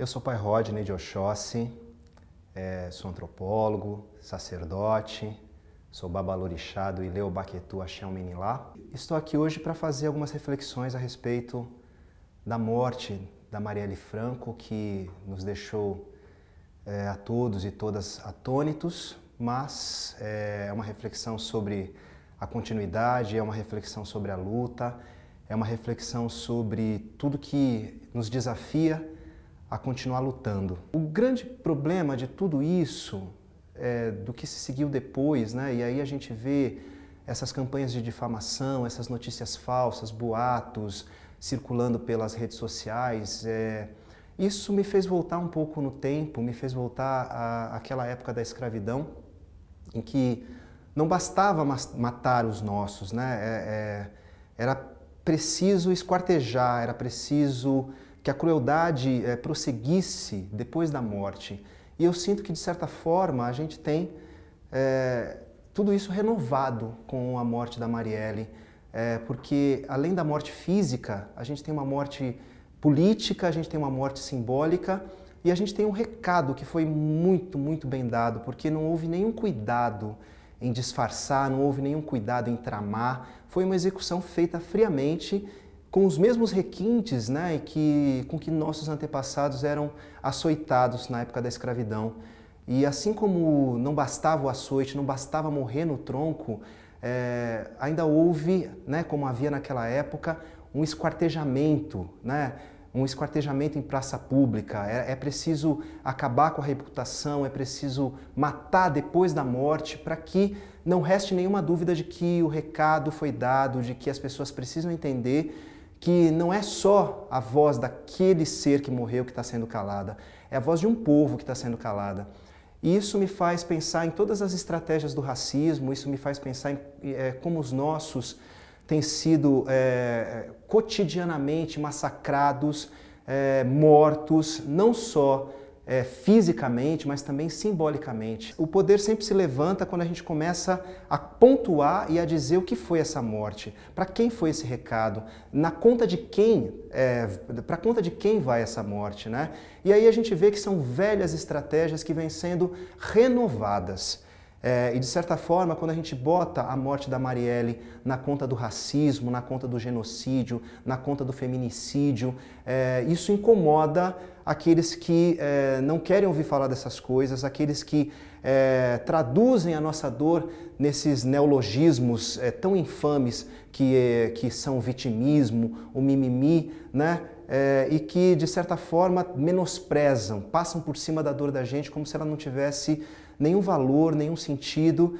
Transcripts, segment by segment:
Eu sou Pai Rodney de Oxóssi, sou antropólogo, sacerdote, sou babalorixá do Ilê Obaquetu Axé Ominilá. Estou aqui hoje para fazer algumas reflexões a respeito da morte da Marielle Franco, que nos deixou a todos e todas atônitos, mas é uma reflexão sobre a continuidade, é uma reflexão sobre a luta, é uma reflexão sobre tudo que nos desafia a continuar lutando. O grande problema de tudo isso, do que se seguiu depois, né? E aí a gente vê essas campanhas de difamação, essas notícias falsas, boatos circulando pelas redes sociais. Isso me fez voltar um pouco no tempo, me fez voltar àquela época da escravidão, em que não bastava matar os nossos, né? Era preciso esquartejar, era preciso que a crueldade prosseguisse depois da morte. E eu sinto que, de certa forma, a gente tem tudo isso renovado com a morte da Marielle, porque, além da morte física, a gente tem uma morte política, a gente tem uma morte simbólica e a gente tem um recado que foi muito, muito bem dado, porque não houve nenhum cuidado em disfarçar, não houve nenhum cuidado em tramar. Foi uma execução feita friamente, com os mesmos requintes, né, com que nossos antepassados eram açoitados na época da escravidão. E assim como não bastava o açoite, não bastava morrer no tronco, ainda houve, né, como havia naquela época, um esquartejamento, né, um esquartejamento em praça pública. É preciso acabar com a reputação, é preciso matar depois da morte para que não reste nenhuma dúvida de que o recado foi dado, de que as pessoas precisam entender que não é só a voz daquele ser que morreu que está sendo calada, é a voz de um povo que está sendo calada. E isso me faz pensar em todas as estratégias do racismo, isso me faz pensar em como os nossos têm sido cotidianamente massacrados, mortos, não só fisicamente, mas também simbolicamente. O poder sempre se levanta quando a gente começa a pontuar e a dizer o que foi essa morte, para quem foi esse recado, na conta de quem, para conta de quem vai essa morte, né? E aí a gente vê que são velhas estratégias que vêm sendo renovadas. E de certa forma, quando a gente bota a morte da Marielle na conta do racismo, na conta do genocídio, na conta do feminicídio, isso incomoda aqueles que não querem ouvir falar dessas coisas, aqueles que traduzem a nossa dor nesses neologismos tão infames que são o vitimismo, o mimimi, né? E que, de certa forma, menosprezam, passam por cima da dor da gente como se ela não tivesse nenhum valor, nenhum sentido,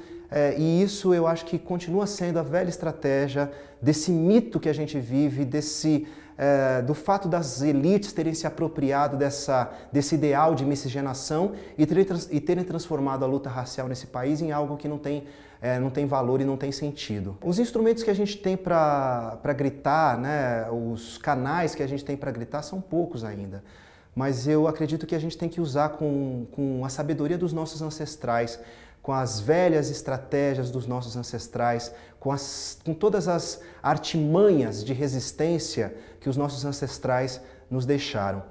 e isso eu acho que continua sendo a velha estratégia desse mito que a gente vive, do fato das elites terem se apropriado desse ideal de miscigenação e terem transformado a luta racial nesse país em algo que não tem valor e não tem sentido. Os instrumentos que a gente tem para gritar, né, os canais que a gente tem para gritar são poucos ainda. Mas eu acredito que a gente tem que usar com a sabedoria dos nossos ancestrais, com as velhas estratégias dos nossos ancestrais, com todas as artimanhas de resistência que os nossos ancestrais nos deixaram.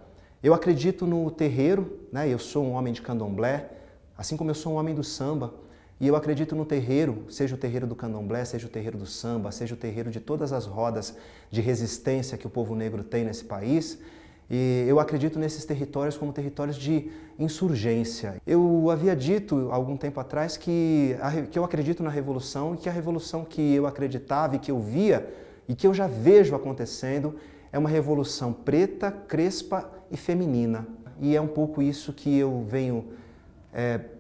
Eu acredito no terreiro, né? Eu sou um homem de candomblé, assim como eu sou um homem do samba, e eu acredito no terreiro, seja o terreiro do candomblé, seja o terreiro do samba, seja o terreiro de todas as rodas de resistência que o povo negro tem nesse país. E eu acredito nesses territórios como territórios de insurgência. Eu havia dito há algum tempo atrás que eu acredito na revolução e que a revolução que eu acreditava e que eu via e que eu já vejo acontecendo é uma revolução preta, crespa e feminina. E é um pouco isso que eu venho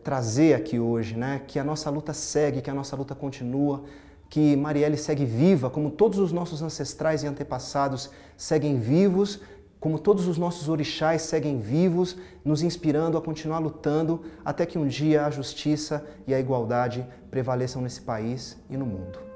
trazer aqui hoje, né? Que a nossa luta segue, que a nossa luta continua, que Marielle segue viva, como todos os nossos ancestrais e antepassados seguem vivos, como todos os nossos orixás seguem vivos, nos inspirando a continuar lutando até que um dia a justiça e a igualdade prevaleçam nesse país e no mundo.